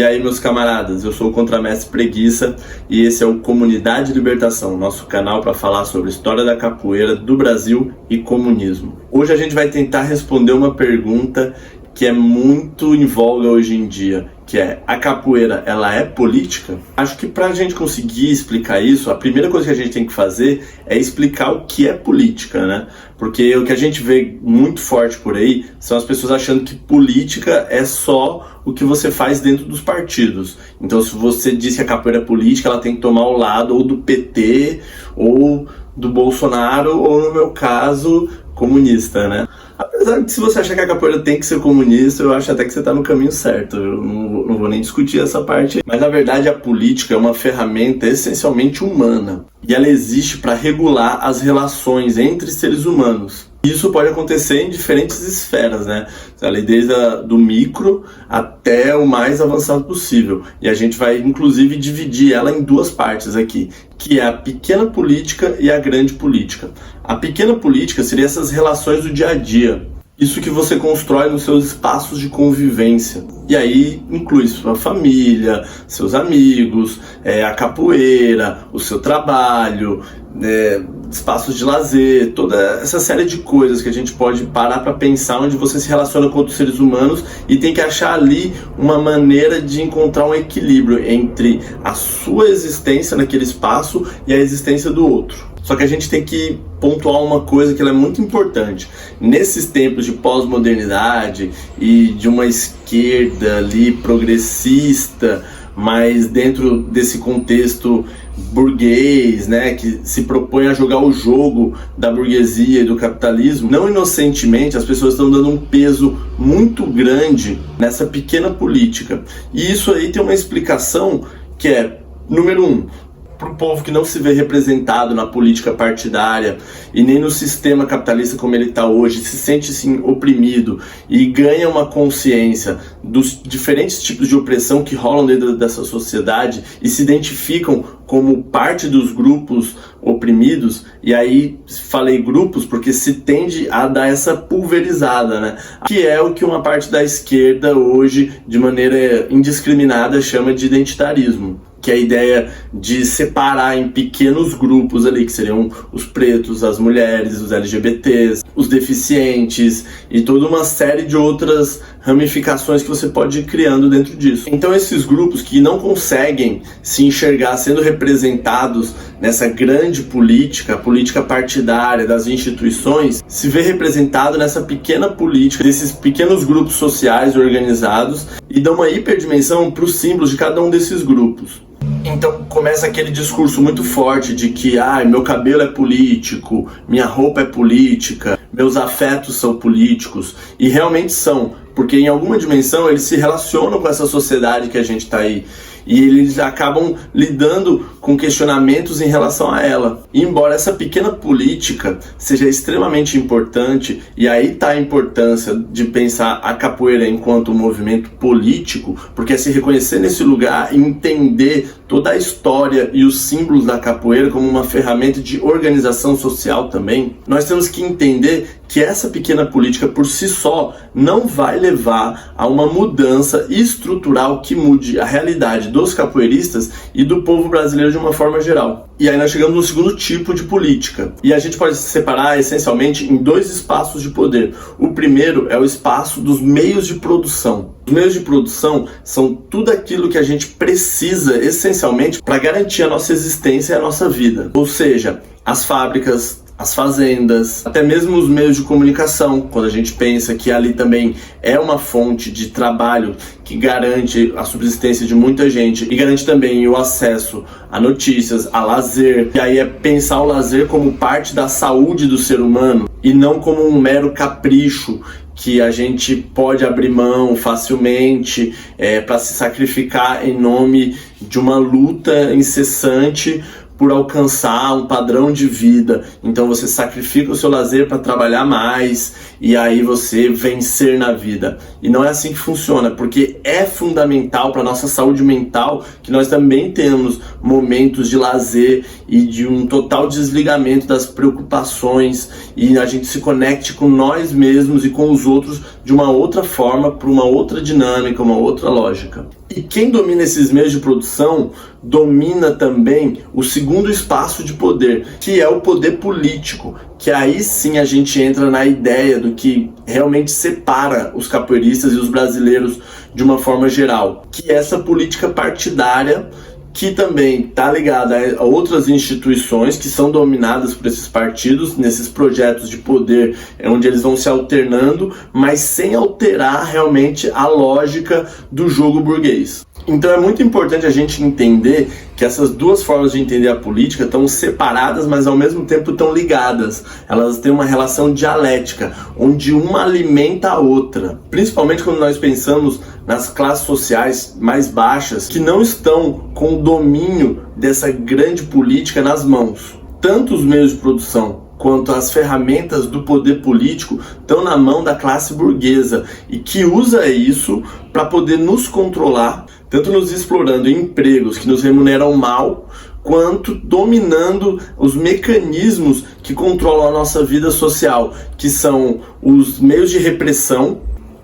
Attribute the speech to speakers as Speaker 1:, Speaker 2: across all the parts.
Speaker 1: E aí, meus camaradas, eu sou o Contramestre Preguiça e esse é o Comunidade Libertação, nosso canal para falar sobre a história da capoeira do Brasil e comunismo. Hoje a gente vai tentar responder uma pergunta que é muito em voga hoje em dia, que é: a capoeira, ela é política? Acho que para a gente conseguir explicar isso, a primeira coisa que a gente tem que fazer é explicar o que é política, né? Porque o que a gente vê muito forte por aí são as pessoas achando que política é só o que você faz dentro dos partidos. Então, se você diz que a capoeira é política, ela tem que tomar o lado ou do PT, ou do Bolsonaro, ou no meu caso, comunista, né? Apesar de, se você achar que a capoeira tem que ser comunista, eu acho até que você está no caminho certo. Eu não vou nem discutir essa parte. Mas na verdade a política é uma ferramenta essencialmente humana. E ela existe para regular as relações entre seres humanos. Isso pode acontecer em diferentes esferas, né? Desde do micro até o mais avançado possível. E a gente vai, inclusive, dividir ela em duas partes aqui, que é a pequena política e a grande política. A pequena política seria essas relações do dia a dia. Isso que você constrói nos seus espaços de convivência. E aí inclui sua família, seus amigos, a capoeira, o seu trabalho, espaços de lazer, toda essa série de coisas que a gente pode parar para pensar, onde você se relaciona com outros seres humanos e tem que achar ali uma maneira de encontrar um equilíbrio entre a sua existência naquele espaço e a existência do outro. Só que a gente tem que pontuar uma coisa que ela é muito importante. Nesses tempos de pós-modernidade e de uma esquerda ali progressista, mas dentro desse contexto burguês, né, que se propõe a jogar o jogo da burguesia e do capitalismo, não inocentemente as pessoas estão dando um peso muito grande nessa pequena política. E isso aí tem uma explicação que é, número 1, para o povo que não se vê representado na política partidária e nem no sistema capitalista como ele está hoje, se sente assim oprimido e ganha uma consciência dos diferentes tipos de opressão que rolam dentro dessa sociedade e se identificam como parte dos grupos oprimidos. E aí falei grupos porque se tende a dar essa pulverizada, né? Que é o que uma parte da esquerda hoje, de maneira indiscriminada, chama de identitarismo. Que é a ideia de separar em pequenos grupos ali, que seriam os pretos, as mulheres, os LGBTs, os deficientes e toda uma série de outras ramificações que você pode ir criando dentro disso. Então esses grupos que não conseguem se enxergar sendo representados nessa grande política, a política partidária das instituições, se vê representado nessa pequena política, desses pequenos grupos sociais organizados, e dão uma hiperdimensão para os símbolos de cada um desses grupos. Então começa aquele discurso muito forte de que meu cabelo é político, minha roupa é política, meus afetos são políticos, e realmente são, porque em alguma dimensão eles se relacionam com essa sociedade que a gente está aí, e eles acabam lidando com questionamentos em relação a ela. E embora essa pequena política seja extremamente importante, e aí está a importância de pensar a capoeira enquanto um movimento político, porque é se reconhecer nesse lugar e entender toda a história e os símbolos da capoeira como uma ferramenta de organização social também, nós temos que entender que essa pequena política por si só não vai levar a uma mudança estrutural que mude a realidade dos capoeiristas e do povo brasileiro de uma forma geral. E aí nós chegamos no segundo tipo de política. E a gente pode separar essencialmente em dois espaços de poder. O primeiro é o espaço dos meios de produção. Os meios de produção são tudo aquilo que a gente precisa essencialmente para garantir a nossa existência e a nossa vida. Ou seja, as fábricas, as fazendas, até mesmo os meios de comunicação, quando a gente pensa que ali também é uma fonte de trabalho que garante a subsistência de muita gente e garante também o acesso a notícias, a lazer. E aí é pensar o lazer como parte da saúde do ser humano e não como um mero capricho que a gente pode abrir mão facilmente para se sacrificar em nome de uma luta incessante por alcançar um padrão de vida. Então você sacrifica o seu lazer para trabalhar mais e aí você vencer na vida. E não é assim que funciona, porque é fundamental para a nossa saúde mental que nós também temos momentos de lazer e de um total desligamento das preocupações e a gente se conecte com nós mesmos e com os outros de uma outra forma, por uma outra dinâmica, uma outra lógica. E quem domina esses meios de produção domina também o segundo espaço de poder, que é o poder político, que aí sim a gente entra na ideia do que realmente separa os capoeiristas e os brasileiros de uma forma geral, que é essa política partidária, que também está ligada a outras instituições que são dominadas por esses partidos, nesses projetos de poder, onde eles vão se alternando, mas sem alterar realmente a lógica do jogo burguês. Então é muito importante a gente entender que essas duas formas de entender a política estão separadas, mas ao mesmo tempo estão ligadas. Elas têm uma relação dialética, onde uma alimenta a outra. Principalmente quando nós pensamos nas classes sociais mais baixas, que não estão com o domínio dessa grande política nas mãos. Tanto os meios de produção quanto as ferramentas do poder político estão na mão da classe burguesa e que usa isso para poder nos controlar, tanto nos explorando em empregos que nos remuneram mal, quanto dominando os mecanismos que controlam a nossa vida social, que são os meios de repressão,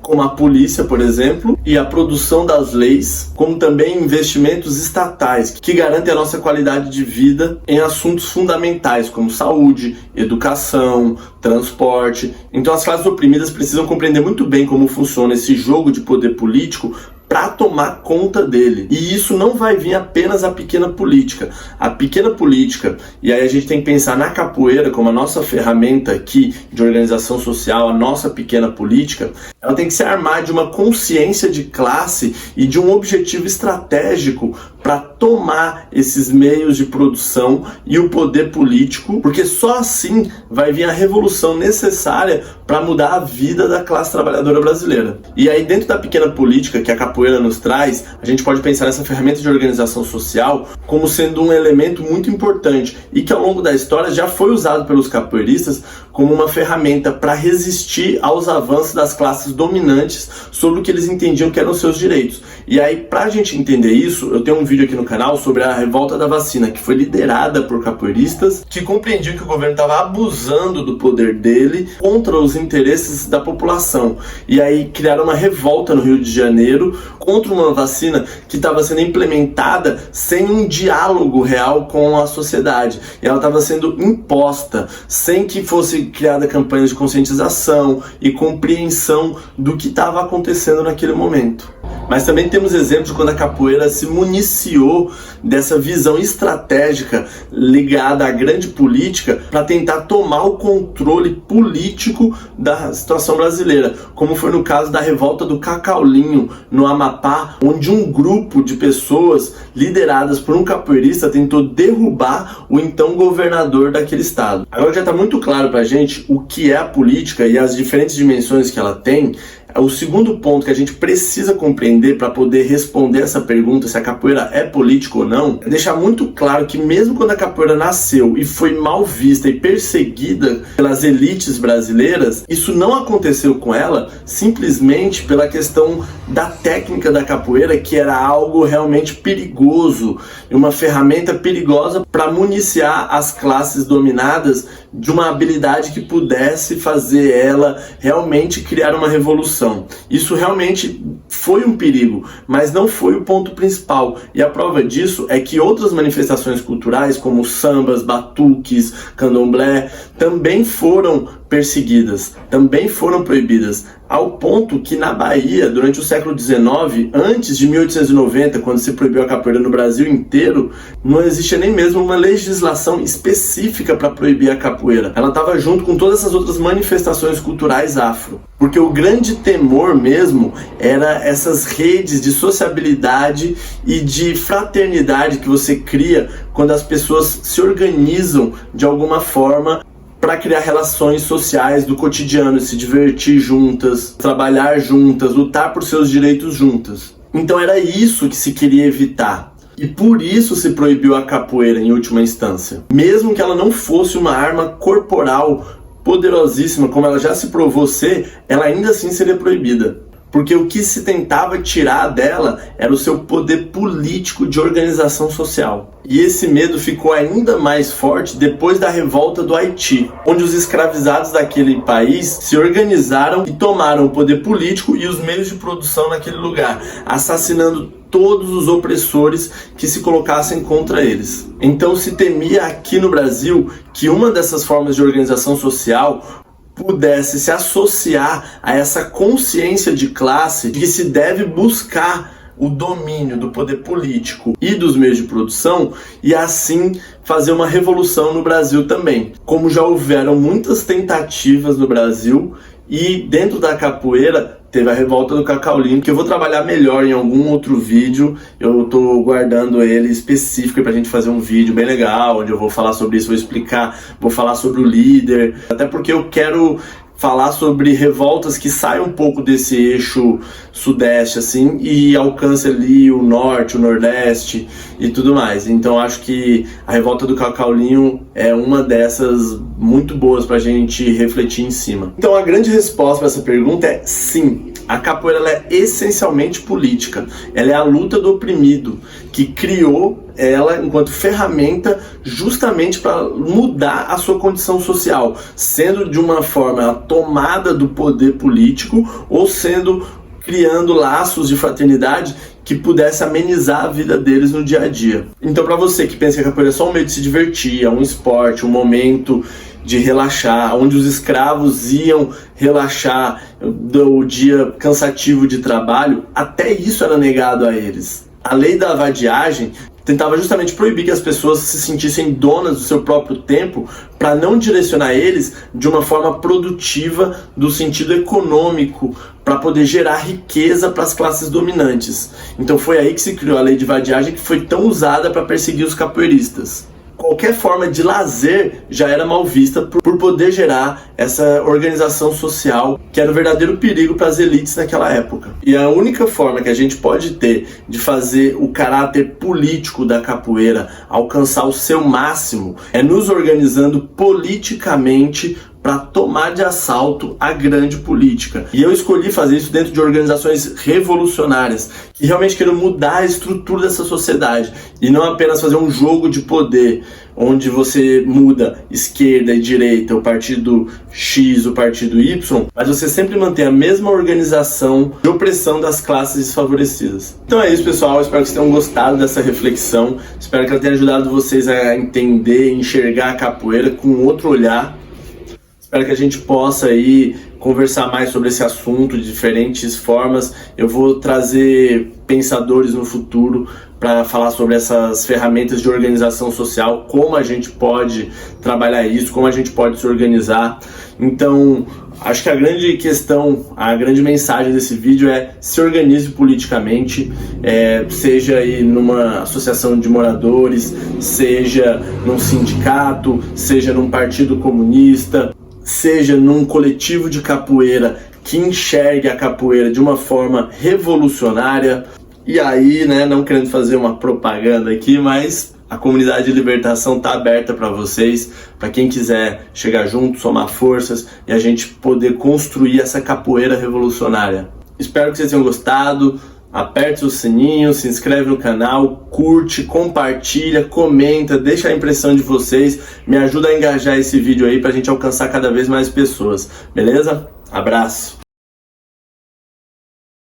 Speaker 1: como a polícia, por exemplo, e a produção das leis, como também investimentos estatais que garantem a nossa qualidade de vida em assuntos fundamentais como saúde, educação, transporte. Então as classes oprimidas precisam compreender muito bem como funciona esse jogo de poder político para tomar conta dele. E isso não vai vir apenas a pequena política. A pequena política, e aí a gente tem que pensar na capoeira como a nossa ferramenta aqui de organização social, a nossa pequena política, ela tem que se armar de uma consciência de classe e de um objetivo estratégico para tomar esses meios de produção e o poder político, porque só assim vai vir a revolução necessária para mudar a vida da classe trabalhadora brasileira. E aí dentro da pequena política que a capoeira nos traz, a gente pode pensar nessa ferramenta de organização social como sendo um elemento muito importante e que ao longo da história já foi usado pelos capoeiristas como uma ferramenta para resistir aos avanços das classes dominantes sobre o que eles entendiam que eram seus direitos. E aí, para a gente entender isso, eu tenho um vídeo aqui no canal sobre a revolta da vacina, que foi liderada por capoeiristas que compreendiam que o governo estava abusando do poder dele contra os interesses da população. E aí criaram uma revolta no Rio de Janeiro contra uma vacina que estava sendo implementada sem um diálogo real com a sociedade. E ela estava sendo imposta sem que fosse criada campanhas de conscientização e compreensão do que estava acontecendo naquele momento. Mas também temos exemplos de quando a capoeira se municiou dessa visão estratégica ligada à grande política para tentar tomar o controle político da situação brasileira, como foi no caso da revolta do Cacaulinho, no Amapá, onde um grupo de pessoas lideradas por um capoeirista tentou derrubar o então governador daquele estado. Agora já está muito claro para a gente o que é a política e as diferentes dimensões que ela tem. O segundo ponto que a gente precisa compreender para poder responder essa pergunta se a capoeira é política ou não, é deixar muito claro que mesmo quando a capoeira nasceu e foi mal vista e perseguida pelas elites brasileiras, isso não aconteceu com ela simplesmente pela questão da técnica da capoeira, que era algo realmente perigoso, uma ferramenta perigosa para municiar as classes dominadas de uma habilidade que pudesse fazer ela realmente criar uma revolução. Isso realmente foi um perigo, mas não foi o ponto principal. E a prova disso é que outras manifestações culturais, como sambas, batuques, candomblé, também foram perseguidas, também foram proibidas, ao ponto que na Bahia, durante o século XIX, antes de 1890, quando se proibiu a capoeira no Brasil inteiro, não existia nem mesmo uma legislação específica para proibir a capoeira. Ela estava junto com todas essas outras manifestações culturais afro, porque o grande temor mesmo era essas redes de sociabilidade e de fraternidade que você cria quando as pessoas se organizam de alguma forma para criar relações sociais do cotidiano, se divertir juntas, trabalhar juntas, lutar por seus direitos juntas. Então era isso que se queria evitar. E por isso se proibiu a capoeira em última instância. Mesmo que ela não fosse uma arma corporal poderosíssima, como ela já se provou ser, ela ainda assim seria proibida. Porque o que se tentava tirar dela era o seu poder político de organização social. E esse medo ficou ainda mais forte depois da revolta do Haiti, onde os escravizados daquele país se organizaram e tomaram o poder político e os meios de produção naquele lugar, assassinando todos os opressores que se colocassem contra eles. Então se temia aqui no Brasil que uma dessas formas de organização social pudesse se associar a essa consciência de classe de que se deve buscar o domínio do poder político e dos meios de produção e assim fazer uma revolução no Brasil também. Como já houveram muitas tentativas no Brasil e dentro da capoeira teve a revolta do Cacaulinho, que eu vou trabalhar melhor em algum outro vídeo. Eu tô guardando ele específico pra gente fazer um vídeo bem legal, onde eu vou falar sobre isso, vou explicar, vou falar sobre o líder, até porque eu quero falar sobre revoltas que saem um pouco desse eixo sudeste, assim, e alcance ali o norte, o nordeste e tudo mais. Então acho que a revolta do Cacaulinho é uma dessas muito boas pra gente refletir em cima. Então a grande resposta para essa pergunta é sim. A capoeira ela é essencialmente política. Ela é a luta do oprimido, que criou ela enquanto ferramenta justamente para mudar a sua condição social, sendo de uma forma a tomada do poder político ou sendo criando laços de fraternidade que pudesse amenizar a vida deles no dia a dia. Então, para você que pensa que a capoeira é só um meio de se divertir, é um esporte, um momento de relaxar, onde os escravos iam relaxar do dia cansativo de trabalho, até isso era negado a eles. A lei da vadiagem tentava justamente proibir que as pessoas se sentissem donas do seu próprio tempo para não direcionar eles de uma forma produtiva do sentido econômico, para poder gerar riqueza para as classes dominantes. Então foi aí que se criou a lei de vadiagem, que foi tão usada para perseguir os capoeiristas. Qualquer forma de lazer já era mal vista por poder gerar essa organização social que era um verdadeiro perigo para as elites naquela época. E a única forma que a gente pode ter de fazer o caráter político da capoeira alcançar o seu máximo é nos organizando politicamente para tomar de assalto a grande política. E eu escolhi fazer isso dentro de organizações revolucionárias, que realmente queiram mudar a estrutura dessa sociedade, e não apenas fazer um jogo de poder, onde você muda esquerda e direita, o partido X, o partido Y, mas você sempre mantém a mesma organização de opressão das classes desfavorecidas. Então é isso, pessoal, espero que vocês tenham gostado dessa reflexão, espero que ela tenha ajudado vocês a entender, enxergar a capoeira com outro olhar. Espero que a gente possa aí conversar mais sobre esse assunto de diferentes formas. Eu vou trazer pensadores no futuro para falar sobre essas ferramentas de organização social, como a gente pode trabalhar isso, como a gente pode se organizar. Então, acho que a grande questão, a grande mensagem desse vídeo é: se organize politicamente, seja aí numa associação de moradores, seja num sindicato, seja num partido comunista, seja num coletivo de capoeira que enxergue a capoeira de uma forma revolucionária. E aí, né, não querendo fazer uma propaganda aqui, mas a comunidade de libertação está aberta para vocês, para quem quiser chegar junto, somar forças e a gente poder construir essa capoeira revolucionária. Espero que vocês tenham gostado. Aperte o sininho, se inscreve no canal, curte, compartilha, comenta, deixa a impressão de vocês, me ajuda a engajar esse vídeo aí pra gente alcançar cada vez mais pessoas, beleza? Abraço!